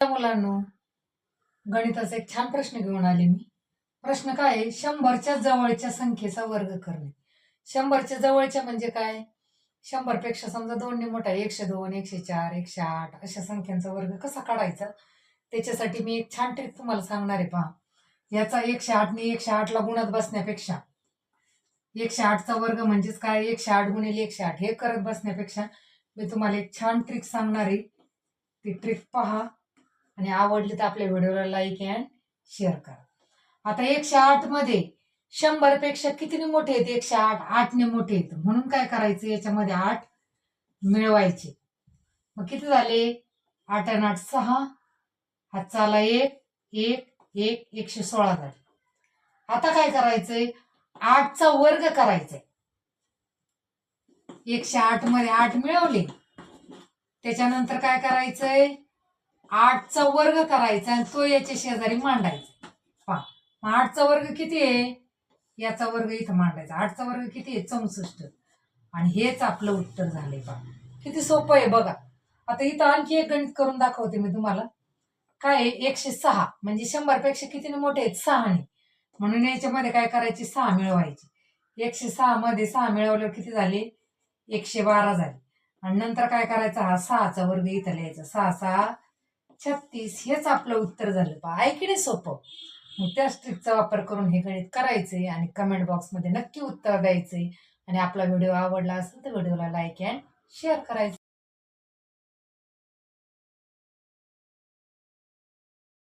मुलांनो, गणिताचा एक छान प्रश्न घेऊन आले मी. प्रश्न काय आहे? 100च्या जवळच्या संख्येचा वर्ग करणे. 100च्या जवळच्या म्हणजे काय? 100 पेक्षा समजा 2 ने मोठा 102, 104, 108 अशा संख्यांचा वर्ग कसा काढायचा? त्याच्यासाठी मी एक छान ट्रिक तुम्हाला सांगणार आहे. पहा, याचा 108 ने 108 ला गुणत बसण्यापेक्षा 108चा वर्ग म्हणजेच काय? 108 गुणिले 108 हे करत बसण्यापेक्षा मी तुम्हाला एक छान ट्रिक सांगणार आहे. ती ट्रिक पहा आणि आवडली तर आपल्या व्हिडिओला लाईक अँड शेअर करा. आता 108 मध्ये 100 पेक्षा कितीने मोठे आहेत? 108 8 ने मोठे आहेत. म्हणून काय करायचं? याच्यामध्ये 8 मिळवायचे. मग किती झाले? 8 आणि 8 6, हातचा आला 1 1 1 116 झाले. आता काय करायचंय? 8चा वर्ग करायचाय. 108 मध्ये 8 मिळवले, त्याच्यानंतर काय करायचंय? 8चा वर्ग करायचा आणि तो याच्या शेजारी मांडायचा. पहा, 8चा वर्ग किती आहे? याचा वर्ग इथं मांडायचा. 8चा वर्ग किती आहे? 64. आणि हेच आपलं उत्तर झालंय. पहा, किती सोपं आहे बघा. आता इथं आणखी एक गणित करून दाखवते मी तुम्हाला. काय आहे? 106 म्हणजे 100 पेक्षा कितीने मोठे आहेत? 6 ने. म्हणून याच्यामध्ये काय करायचे? 6 मिळवायचे. 106 मध्ये 6 मिळवल्यावर किती झाले? 112 झाले. आणि नंतर काय करायचं? हा 6चा वर्ग इथं लिहायचा. 6 6 36. हेच आपलं उत्तर झालं. पहा, आहे की नाही सोपं? मग त्याच ट्रिकचा वापर करून हे गणित करायचंय आणि कमेंट बॉक्समध्ये नक्की उत्तर द्यायचंय. आणि आपला व्हिडिओ आवडला असेल तर व्हिडिओला लाईक अँड शेअर करायचं.